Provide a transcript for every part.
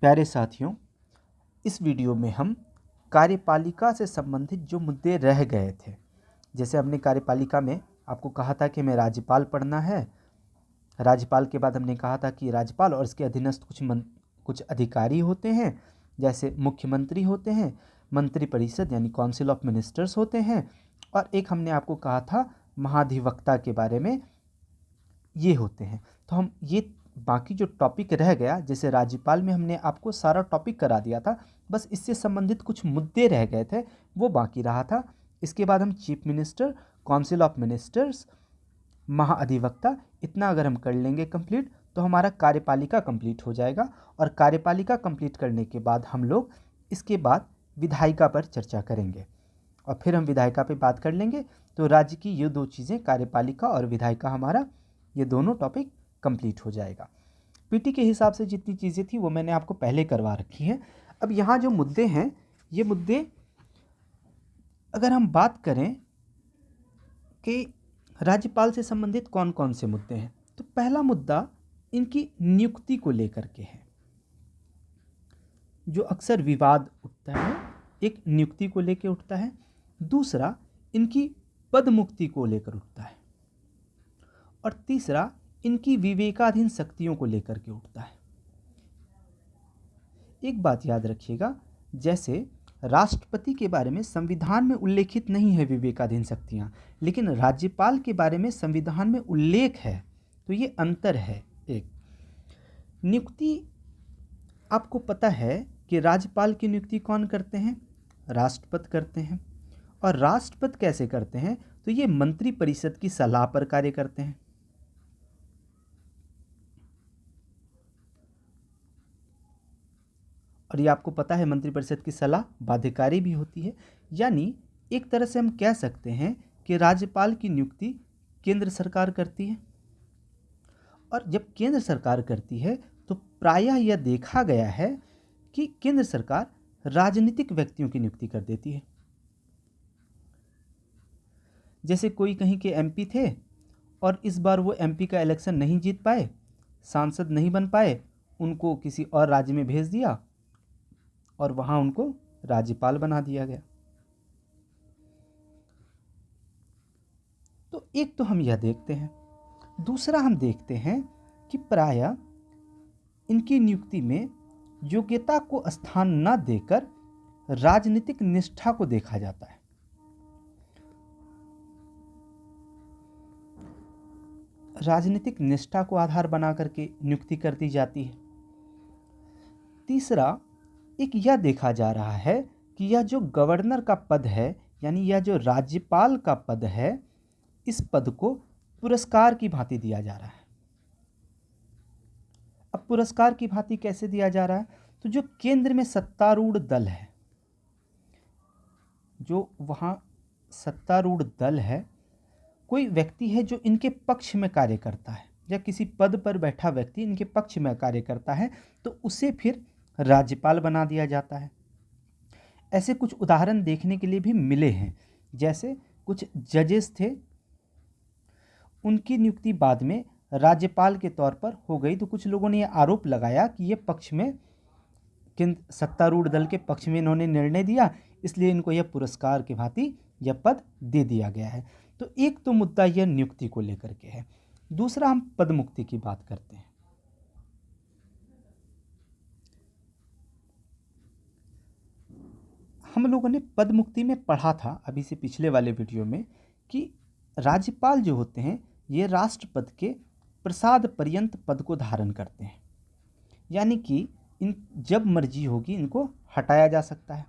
प्यारे साथियों, इस वीडियो में हम कार्यपालिका से संबंधित जो मुद्दे रह गए थे, जैसे हमने कार्यपालिका में आपको कहा था कि हमें राज्यपाल पढ़ना है। राज्यपाल के बाद हमने कहा था कि राज्यपाल और इसके अधीनस्थ कुछ अधिकारी होते हैं, जैसे मुख्यमंत्री होते हैं, मंत्रिपरिषद यानी काउंसिल ऑफ मिनिस्टर्स होते हैं, और एक हमने आपको कहा था महाधिवक्ता के बारे में, ये होते हैं। तो हम ये बाकी जो टॉपिक रह गया, जैसे राज्यपाल में हमने आपको सारा टॉपिक करा दिया था, बस इससे संबंधित कुछ मुद्दे रह गए थे, वो बाकी रहा था। इसके बाद हम chief minister, council of ministers, महाअधिवक्ता, इतना अगर हम कर लेंगे कंप्लीट तो हमारा कार्यपालिका कंप्लीट हो जाएगा। और कार्यपालिका कंप्लीट करने के बाद हम लोग इसके बाद विधायिका पर चर्चा करेंगे, और फिर हम विधायिका पे बात कर लेंगे। तो राज्य की ये दो चीज़ें, कार्यपालिका और विधायिका, हमारा ये दोनों टॉपिक कंप्लीट हो जाएगा। पीटी के हिसाब से जितनी चीज़ें थी वो मैंने आपको पहले करवा रखी हैं। अब यहाँ जो मुद्दे हैं, ये मुद्दे अगर हम बात करें कि राज्यपाल से संबंधित कौन कौन से मुद्दे हैं, तो पहला मुद्दा इनकी नियुक्ति को लेकर के है, जो अक्सर विवाद उठता है, एक नियुक्ति को लेकर उठता है। दूसरा इनकी पद मुक्ति को लेकर उठता है, और तीसरा इनकी विवेकाधीन शक्तियों को लेकर के उठता है। एक बात याद रखिएगा, जैसे राष्ट्रपति के बारे में संविधान में उल्लेखित नहीं है विवेकाधीन शक्तियां, लेकिन राज्यपाल के बारे में संविधान में उल्लेख है, तो ये अंतर है। एक नियुक्ति, आपको पता है कि राज्यपाल की नियुक्ति कौन करते हैं? राष्ट्रपति करते हैं। और राष्ट्रपति कैसे करते हैं? तो ये मंत्रिपरिषद की सलाह पर कार्य करते हैं। और ये आपको पता है मंत्रिपरिषद की सलाह बाध्यकारी भी होती है, यानी एक तरह से हम कह सकते हैं कि राज्यपाल की नियुक्ति केंद्र सरकार करती है। और जब केंद्र सरकार करती है तो प्रायः यह देखा गया है कि केंद्र सरकार राजनीतिक व्यक्तियों की नियुक्ति कर देती है। जैसे कोई कहीं के एमपी थे और इस बार वो एमपी का इलेक्शन नहीं जीत पाए, सांसद नहीं बन पाए, उनको किसी और राज्य में भेज दिया और वहाँ उनको राज्यपाल बना दिया गया। तो एक तो हम यह देखते हैं। दूसरा हम देखते हैं कि प्रायः इनकी नियुक्ति में योग्यता को स्थान न देकर राजनीतिक निष्ठा को देखा जाता है। राजनीतिक निष्ठा को आधार बना करके नियुक्ति कर दी जाती है। तीसरा, एक यह देखा जा रहा है कि यह जो गवर्नर का पद है, यानी यह जो राज्यपाल का पद है, इस पद को पुरस्कार की भांति दिया जा रहा है। अब पुरस्कार की भांति कैसे दिया जा रहा है? तो जो केंद्र में सत्तारूढ़ दल है, जो वहाँ सत्तारूढ़ दल है, कोई व्यक्ति है जो इनके पक्ष में कार्य करता है, या किसी पद पर बैठा व्यक्ति इनके पक्ष में कार्य करता है, तो उसे फिर राज्यपाल बना दिया जाता है। ऐसे कुछ उदाहरण देखने के लिए भी मिले हैं, जैसे कुछ जजेस थे, उनकी नियुक्ति बाद में राज्यपाल के तौर पर हो गई, तो कुछ लोगों ने यह आरोप लगाया कि ये पक्ष में सत्तारूढ़ दल के पक्ष में इन्होंने निर्णय दिया, इसलिए इनको यह पुरस्कार के भांति यह पद दे दिया गया है। तो एक तो मुद्दा यह नियुक्ति को लेकर के है। दूसरा, हम पद मुक्ति की बात करते हैं। हम लोगों ने पद मुक्ति में पढ़ा था अभी से पिछले वाले वीडियो में कि राज्यपाल जो होते हैं ये राष्ट्रपति के प्रसाद पर्यंत पद को धारण करते हैं, यानी कि इन जब मर्जी होगी इनको हटाया जा सकता है।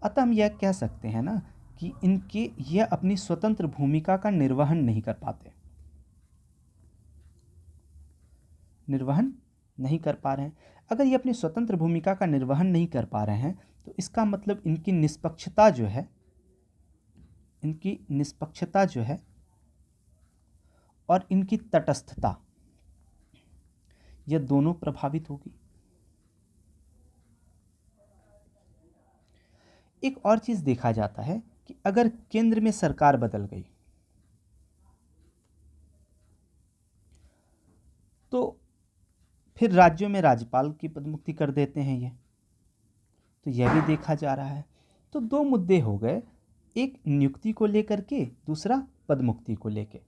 अतः हम यह कह सकते हैं ना कि इनके यह अपनी स्वतंत्र भूमिका का निर्वहन नहीं कर पाते, निर्वहन नहीं कर पा रहे हैं। अगर ये अपनी स्वतंत्र भूमिका का निर्वहन नहीं कर पा रहे हैं तो इसका मतलब इनकी निष्पक्षता जो है, इनकी निष्पक्षता जो है और इनकी तटस्थता, यह दोनों प्रभावित होगी। एक और चीज देखा जाता है कि अगर केंद्र में सरकार बदल गई तो फिर राज्यों में राज्यपाल की पदमुक्ति कर देते हैं ये, तो यह भी देखा जा रहा है। तो दो मुद्दे हो गए, एक नियुक्ति को लेकर के, दूसरा पदमुक्ति को लेकर।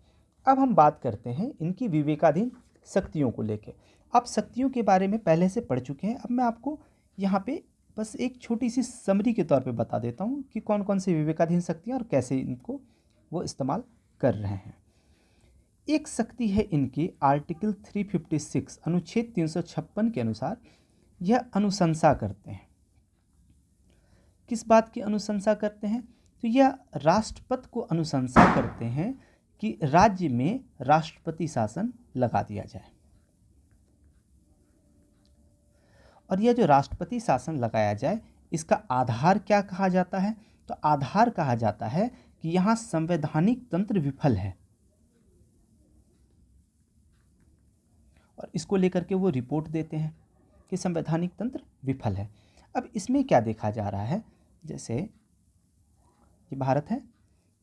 अब हम बात करते हैं इनकी विवेकाधीन शक्तियों को लेकर। आप शक्तियों के बारे में पहले से पढ़ चुके हैं, अब मैं आपको यहाँ पे बस एक छोटी सी समरी के तौर पे बता देता हूँ कि कौन कौन सी विवेकाधीन शक्तियाँ और कैसे इनको वो इस्तेमाल कर रहे हैं। एक शक्ति है इनकी आर्टिकल 356 अनुच्छेद 356 के अनुसार, यह अनुशंसा करते हैं। किस बात की अनुशंसा करते हैं? तो यह राष्ट्रपति को अनुशंसा करते हैं कि राज्य में राष्ट्रपति शासन लगा दिया जाए। और यह जो राष्ट्रपति शासन लगाया जाए, इसका आधार क्या कहा जाता है? तो आधार कहा जाता है कि यहाँ संवैधानिक तंत्र विफल है, और इसको लेकर के वो रिपोर्ट देते हैं कि संवैधानिक तंत्र विफल है। अब इसमें क्या देखा जा रहा है, जैसे ये भारत है,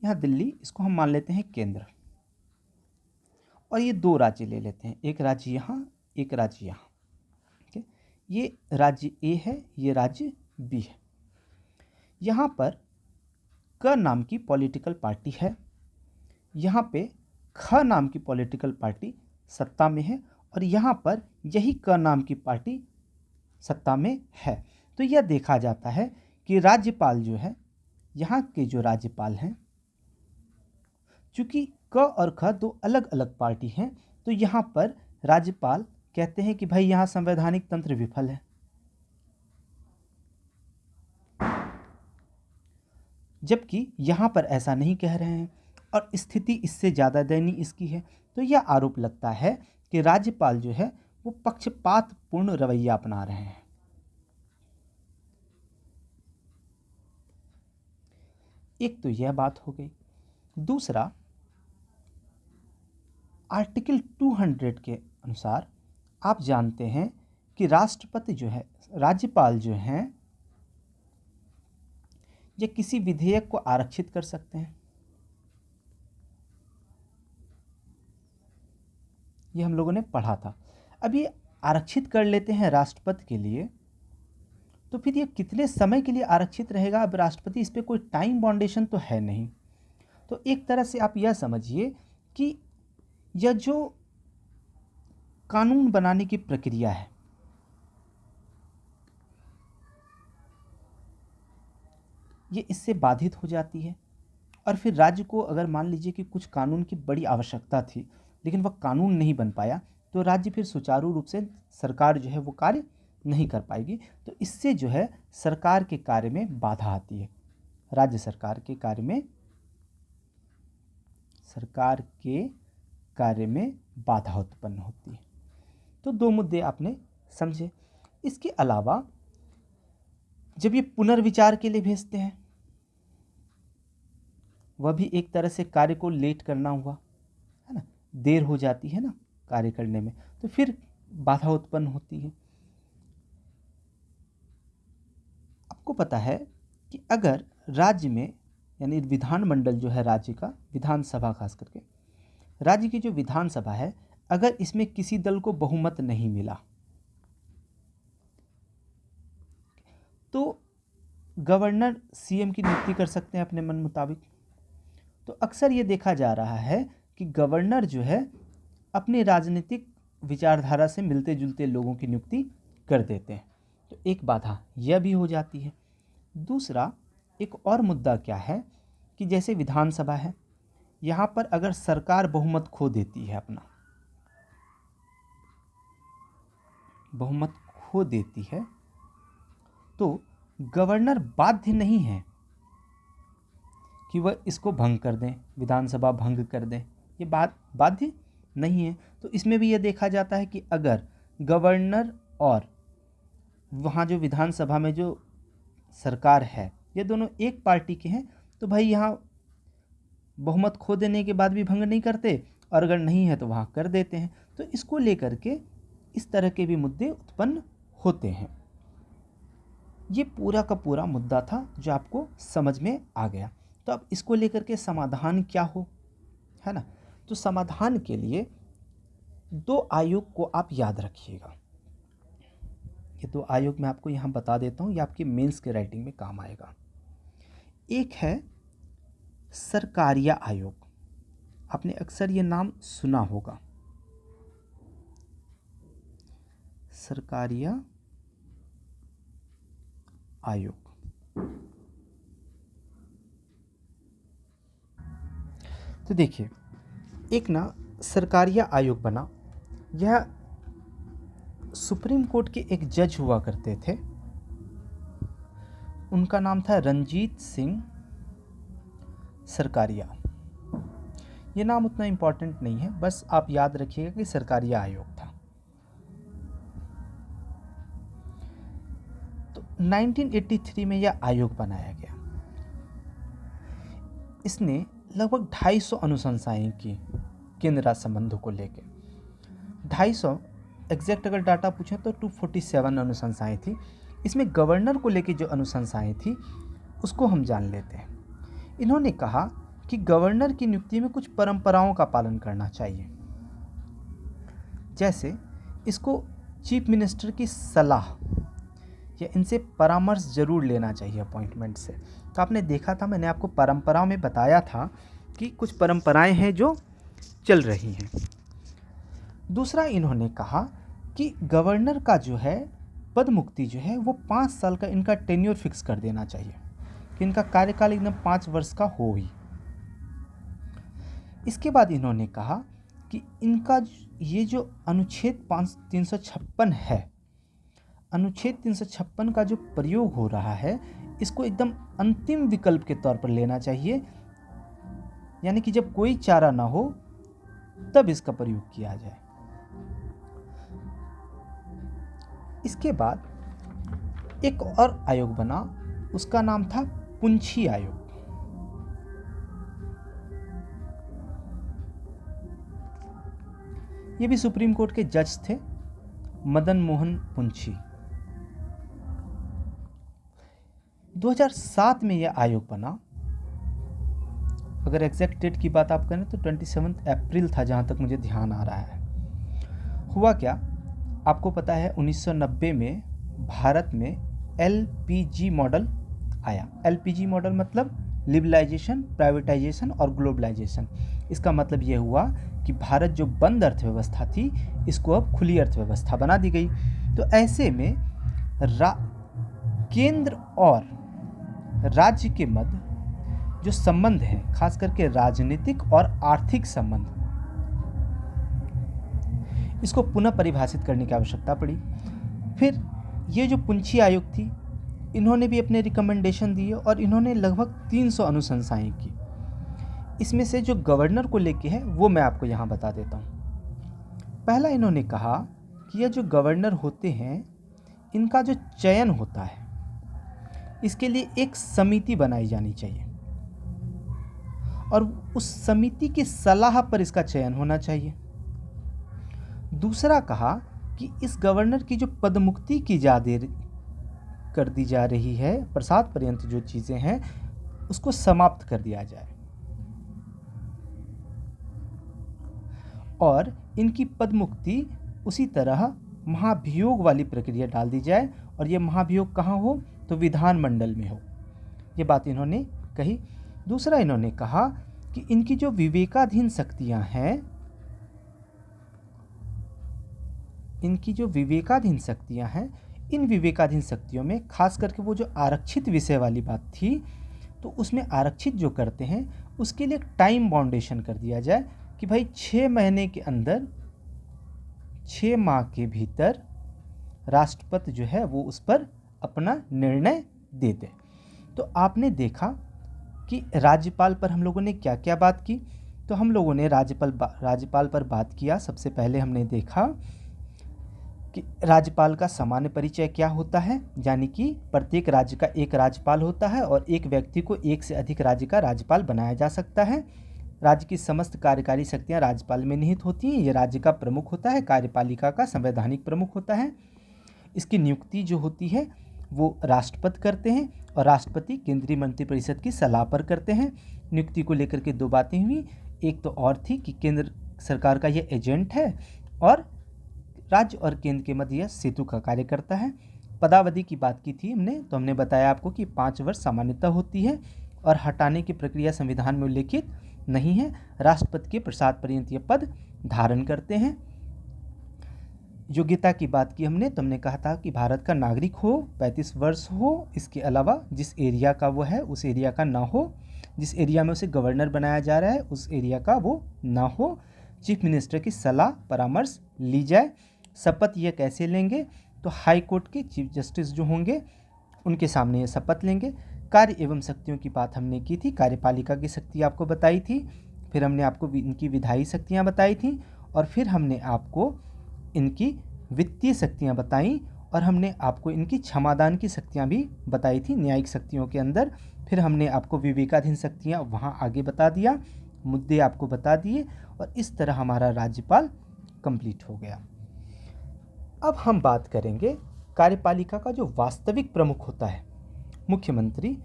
यहाँ दिल्ली, इसको हम मान लेते हैं केंद्र, और ये दो राज्य ले लेते हैं, एक राज्य यहाँ, एक राज्य यहाँ। ठीक है, ये राज्य ए है, ये राज्य बी है। यहाँ पर क नाम की पॉलिटिकल पार्टी है, यहाँ पे ख नाम की पॉलिटिकल पार्टी सत्ता में है, और यहाँ पर यही क नाम की पार्टी सत्ता में है। तो यह देखा जाता है कि राज्यपाल जो है, यहाँ के जो राज्यपाल हैं, चूंकि क और ख दो अलग अलग पार्टी हैं, तो यहाँ पर राज्यपाल कहते हैं कि भाई यहाँ संवैधानिक तंत्र विफल है, जबकि यहाँ पर ऐसा नहीं कह रहे हैं, और स्थिति इससे ज़्यादा दयनीय इसकी है। तो यह आरोप लगता है कि राज्यपाल जो है वो पक्षपातपूर्ण रवैया अपना रहे हैं। एक तो यह बात हो गई। दूसरा, आर्टिकल 200 के अनुसार आप जानते हैं कि राष्ट्रपति जो है, राज्यपाल जो हैं, ये किसी विधेयक को आरक्षित कर सकते हैं। ये हम लोगों ने पढ़ा था। अब ये आरक्षित कर लेते हैं राष्ट्रपति के लिए, तो फिर ये कितने समय के लिए आरक्षित रहेगा? अब राष्ट्रपति, इस पर कोई टाइम बाउंडेशन तो है नहीं। तो एक तरह से आप यह समझिए कि यह जो कानून बनाने की प्रक्रिया है, ये इससे बाधित हो जाती है। और फिर राज्य को अगर मान लीजिए कि कुछ कानून की बड़ी आवश्यकता थी, लेकिन वह कानून नहीं बन पाया, तो राज्य फिर सुचारू रूप से सरकार जो है वो कार्य नहीं कर पाएगी। तो इससे जो है सरकार के कार्य में बाधा आती है, राज्य सरकार के कार्य में बाधा उत्पन्न होती है। तो दो मुद्दे आपने समझे। इसके अलावा जब ये पुनर्विचार के लिए भेजते हैं, वह भी एक तरह से कार्य को लेट करना हुआ, है ना, देर हो जाती है ना कार्य करने में, तो फिर बाधा उत्पन्न होती है। आपको पता है कि अगर राज्य में, यानी विधानमंडल जो है राज्य का, विधानसभा खास करके राज्य की जो विधानसभा है, अगर इसमें किसी दल को बहुमत नहीं मिला, तो गवर्नर सीएम की नियुक्ति कर सकते हैं अपने मन मुताबिक। तो अक्सर ये देखा जा रहा है कि गवर्नर जो है अपनी राजनीतिक विचारधारा से मिलते जुलते लोगों की नियुक्ति कर देते हैं। तो एक बाधा यह भी हो जाती है। दूसरा, एक और मुद्दा क्या है कि जैसे विधानसभा है, यहाँ पर अगर सरकार बहुमत खो देती है, अपना बहुमत खो देती है, तो गवर्नर बाध्य नहीं है कि वह इसको भंग कर दें, विधानसभा भंग कर दें, ये बात बाध्य नहीं है। तो इसमें भी यह देखा जाता है कि अगर गवर्नर और वहाँ जो विधानसभा में जो सरकार है, ये दोनों एक पार्टी के हैं, तो भाई यहाँ बहुमत खो देने के बाद भी भंग नहीं करते, और अगर नहीं है तो वहाँ कर देते हैं। तो इसको लेकर के इस तरह के भी मुद्दे उत्पन्न होते हैं। ये पूरा का पूरा मुद्दा था जो आपको समझ में आ गया। तो अब इसको लेकर के समाधान क्या हो, है ना? तो समाधान के लिए दो आयोग को आप याद रखिएगा। ये तो आयोग मैं आपको यहाँ बता देता हूँ, ये आपके मेंस के राइटिंग में काम आएगा। एक है सरकारिया आयोग, आपने अक्सर ये नाम सुना होगा, सरकारिया आयोग। तो देखिए, एक ना सरकारिया आयोग बना, यह सुप्रीम कोर्ट के एक जज हुआ करते थे, उनका नाम था रंजीत सिंह सरकारिया। ये नाम उतना इम्पोर्टेंट नहीं है, बस आप याद रखिएगा कि सरकारिया आयोग था। तो 1983 में यह आयोग बनाया गया। इसने लगभग 250 अनुशंसाएं की केंद्र राज्य संबंधों को लेकर। 250 एग्जैक्ट अगर डाटा पूछें तो 247 अनुशंसाएं थी। इसमें गवर्नर को लेकर जो अनुशंसाएं थी उसको हम जान लेते हैं। इन्होंने कहा कि गवर्नर की नियुक्ति में कुछ परंपराओं का पालन करना चाहिए, जैसे इसको चीफ मिनिस्टर की सलाह या इनसे परामर्श जरूर लेना चाहिए अपॉइंटमेंट से। तो आपने देखा था, मैंने आपको परंपराओं में बताया था कि कुछ परंपराएं हैं जो चल रही हैं। दूसरा, इन्होंने कहा कि गवर्नर का जो है पद मुक्ति जो है वो 5 साल का इनका टेन्योर फिक्स कर देना चाहिए, कि इनका कार्यकाल एकदम 5 वर्ष का हो ही। इसके बाद इन्होंने कहा कि इनका ये जो अनुच्छेद 356 है, अनुच्छेद 356 का जो प्रयोग हो रहा है इसको एकदम अंतिम विकल्प के तौर पर लेना चाहिए, यानी कि जब कोई चारा ना हो तब इसका प्रयोग किया जाए। इसके बाद एक और आयोग बना, उसका नाम था पुंछी आयोग। ये भी सुप्रीम कोर्ट के जज थे, मदन मोहन पुंछी। 2007 में यह आयोग बना। अगर एग्जैक्ट डेट की बात आप करें तो 27 अप्रैल था, जहाँ तक मुझे ध्यान आ रहा है। हुआ क्या, आपको पता है 1990 में भारत में LPG मॉडल आया। LPG मॉडल मतलब लिबरलाइजेशन, प्राइवेटाइजेशन और ग्लोबलाइजेशन। इसका मतलब यह हुआ कि भारत जो बंद अर्थव्यवस्था थी इसको अब खुली अर्थव्यवस्था बना दी गई। तो ऐसे में केंद्र और राज्य के मध्य जो संबंध है, खास करके राजनीतिक और आर्थिक संबंध, इसको पुनः परिभाषित करने की आवश्यकता पड़ी। फिर ये जो पुंछी आयोग थी, इन्होंने भी अपने रिकमेंडेशन दिए और इन्होंने लगभग 300 अनुशंसाएं की। इसमें से जो गवर्नर को लेके है वो मैं आपको यहाँ बता देता हूँ। पहला, इन्होंने कहा कि ये जो गवर्नर होते हैं इनका जो चयन होता है इसके लिए एक समिति बनाई जानी चाहिए और उस समिति की सलाह पर इसका चयन होना चाहिए। दूसरा, कहा कि इस गवर्नर की जो पदमुक्ति की कर दी जा रही है, प्रसाद पर्यंत जो चीज़ें हैं उसको समाप्त कर दिया जाए और इनकी पदमुक्ति उसी तरह महाभियोग वाली प्रक्रिया डाल दी जाए, और ये महाभियोग कहाँ हो, तो विधानमंडल में हो। ये बात इन्होंने कही। दूसरा, इन्होंने कहा कि इनकी जो विवेकाधीन शक्तियां हैं, इन विवेकाधीन शक्तियों में खास करके वो जो आरक्षित विषय वाली बात थी, तो उसमें आरक्षित जो करते हैं उसके लिए एक टाइम बाउंडेशन कर दिया जाए कि भाई 6 महीने के अंदर, 6 माह के भीतर राष्ट्रपति जो है वो उस पर अपना निर्णय दे दे। तो आपने देखा कि राज्यपाल पर हम लोगों ने क्या क्या बात की। तो हम लोगों ने राज्यपाल पर बात किया। सबसे पहले हमने देखा कि राज्यपाल का सामान्य परिचय क्या होता है, यानी कि प्रत्येक राज्य का एक राज्यपाल होता है और एक व्यक्ति को एक से अधिक राज्य का राज्यपाल बनाया जा सकता है। राज्य की समस्त कार्यकारी शक्तियां राज्यपाल में निहित होती हैं। ये राज्य का प्रमुख होता है, कार्यपालिका का संवैधानिक प्रमुख होता है। इसकी नियुक्ति जो होती है वो राष्ट्रपति करते हैं और राष्ट्रपति केंद्रीय मंत्रिपरिषद की सलाह पर करते हैं। नियुक्ति को लेकर के 2 बातें हुई। एक तो और थी कि केंद्र सरकार का ये एजेंट है और राज्य और केंद्र के मध्य यह सेतु का कार्य करता है। पदावधि की बात की थी हमने, तो हमने बताया आपको कि 5 वर्ष सामान्यतः होती है और हटाने की प्रक्रिया संविधान में उल्लेखित नहीं है। राष्ट्रपति के प्रसाद पर्यंत यह पद धारण करते हैं। योग्यता की बात की हमने, तो हमने कहा था कि भारत का नागरिक हो, 35 वर्ष हो, इसके अलावा जिस एरिया का वो है उस एरिया का ना हो, जिस एरिया में उसे गवर्नर बनाया जा रहा है उस एरिया का वो ना हो। चीफ मिनिस्टर की सलाह परामर्श ली जाए। शपथ यह कैसे लेंगे, तो हाई कोर्ट के चीफ जस्टिस जो होंगे उनके सामने ये शपथ लेंगे। कार्य एवं शक्तियों की बात हमने की थी, कार्यपालिका की शक्ति आपको बताई थी, फिर हमने आपको इनकी विधायी शक्तियाँ बताई थी, और फिर हमने आपको इनकी वित्तीय शक्तियाँ बताई, और हमने आपको इनकी क्षमादान की शक्तियाँ भी बताई थी न्यायिक शक्तियों के अंदर। फिर हमने आपको विवेकाधीन शक्तियाँ वहाँ आगे बता दिया, मुद्दे आपको बता दिए, और इस तरह हमारा राज्यपाल कंप्लीट हो गया। अब हम बात करेंगे कार्यपालिका का जो वास्तविक प्रमुख होता है, मुख्यमंत्री।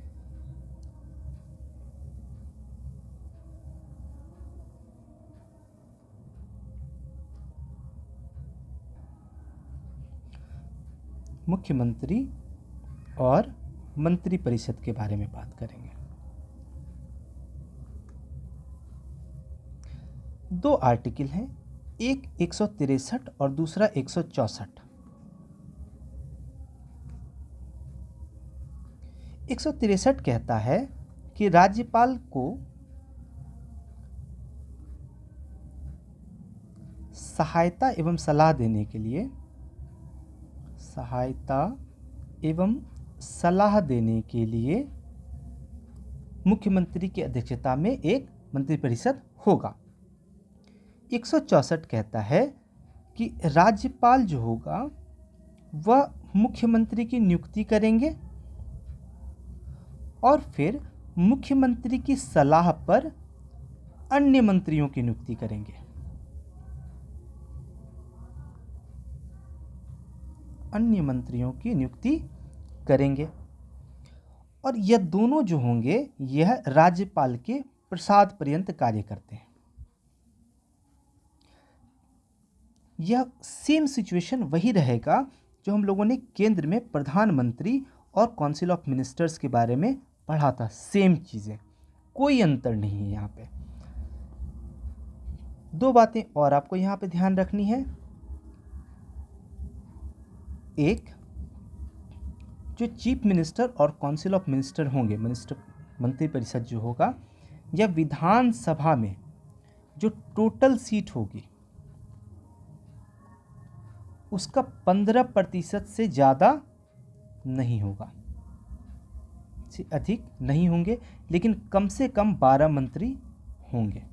मुख्यमंत्री और मंत्रिपरिषद के बारे में बात करेंगे। दो आर्टिकल हैं, एक 163 और दूसरा 164। 163 कहता है कि राज्यपाल को सहायता एवं सलाह देने के लिए मुख्यमंत्री की अध्यक्षता में एक मंत्रिपरिषद होगा। 164 कहता है कि राज्यपाल जो होगा वह मुख्यमंत्री की नियुक्ति करेंगे और फिर मुख्यमंत्री की सलाह पर अन्य मंत्रियों की नियुक्ति करेंगे। और यह दोनों जो होंगे यह राज्यपाल के प्रसाद पर्यंत कार्य करते हैं। यह सेम सिचुएशन वही रहेगा जो हम लोगों ने केंद्र में प्रधानमंत्री और काउंसिल ऑफ मिनिस्टर्स के बारे में पढ़ा था। सेम चीज़ें, कोई अंतर नहीं है यहाँ पे। दो बातें और आपको यहाँ पे ध्यान रखनी है। एक, जो चीफ मिनिस्टर और काउंसिल ऑफ मिनिस्टर होंगे, मंत्रिपरिषद जो होगा, यह विधानसभा में जो टोटल सीट होगी उसका 15% से ज़्यादा नहीं होगा, से अधिक नहीं होंगे, लेकिन कम से कम 12 मंत्री होंगे।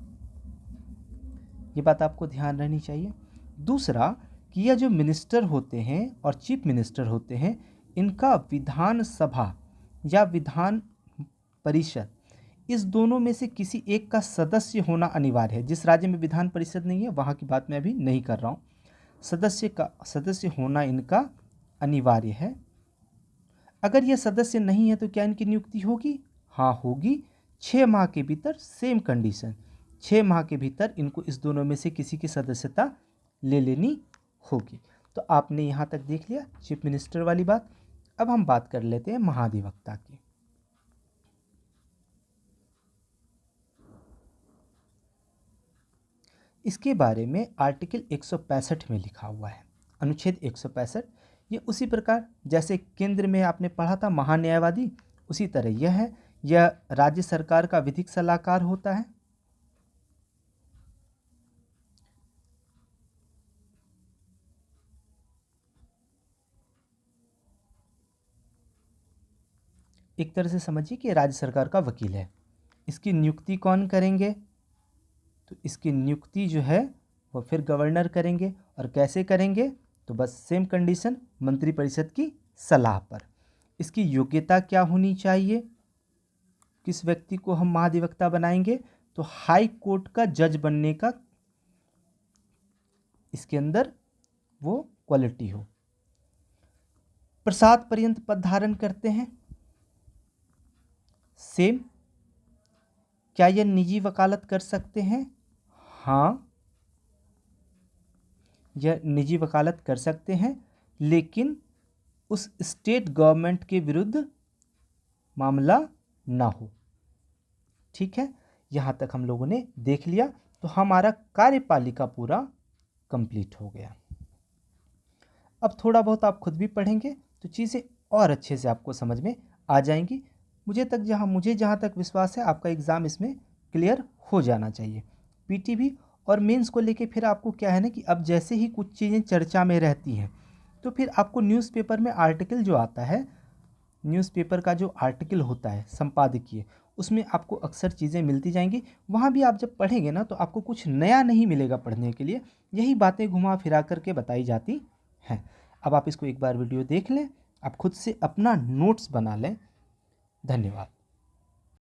ये बात आपको ध्यान रहनी चाहिए। दूसरा कि यह जो मिनिस्टर होते हैं और चीफ मिनिस्टर होते हैं, इनका विधानसभा या विधान परिषद, इस दोनों में से किसी एक का सदस्य होना अनिवार्य है। जिस राज्य में विधान परिषद नहीं है वहाँ की बात मैं अभी नहीं कर रहा हूँ। सदस्य होना इनका अनिवार्य है। अगर यह सदस्य नहीं है तो क्या इनकी नियुक्ति होगी? हाँ होगी, 6 माह के भीतर। सेम कंडीशन, 6 माह के भीतर इनको इस दोनों में से किसी की सदस्यता ले लेनी होगी। तो आपने यहाँ तक देख लिया चीफ मिनिस्टर वाली बात। अब हम बात कर लेते हैं महाधिवक्ता की। इसके बारे में आर्टिकल 165 में लिखा हुआ है, अनुच्छेद 165। ये उसी प्रकार जैसे केंद्र में आपने पढ़ा था महान्यायवादी, उसी तरह यह है। यह राज्य सरकार का विधिक सलाहकार होता है। एक तरह से समझिए कि राज्य सरकार का वकील है। इसकी नियुक्ति कौन करेंगे? तो इसकी नियुक्ति जो है वो फिर गवर्नर करेंगे। और कैसे करेंगे? तो बस सेम कंडीशन, मंत्रिपरिषद की सलाह पर। इसकी योग्यता क्या होनी चाहिए? किस व्यक्ति को हम महाधिवक्ता बनाएंगे? तो हाई कोर्ट का जज बनने का इसके अंदर वो क्वालिटी हो। प्रसाद पर्यंत पद धारण करते हैं। सेम। क्या यह निजी वकालत कर सकते हैं? हाँ। या निजी वकालत कर सकते हैं, लेकिन उस स्टेट गवर्नमेंट के विरुद्ध मामला ना हो। ठीक है, यहाँ तक हम लोगों ने देख लिया, तो हमारा कार्यपालिका पूरा कंप्लीट हो गया। अब थोड़ा बहुत आप खुद भी पढ़ेंगे तो चीज़ें और अच्छे से आपको समझ में आ जाएंगी। मुझे जहाँ तक विश्वास है आपका एग्ज़ाम इसमें क्लियर हो जाना चाहिए। पीटीबी और मेंस को लेके फिर आपको क्या है ना कि अब जैसे ही कुछ चीज़ें चर्चा में रहती हैं तो फिर आपको न्यूज़पेपर में आर्टिकल जो आता है, न्यूज़पेपर का जो आर्टिकल होता है संपादकीय, उसमें आपको अक्सर चीज़ें मिलती जाएंगी। वहाँ भी आप जब पढ़ेंगे ना तो आपको कुछ नया नहीं मिलेगा पढ़ने के लिए, यही बातें घुमा फिरा करके बताई जाती हैं। अब आप इसको एक बार वीडियो देख लें, आप खुद से अपना नोट्स बना लें। धन्यवाद।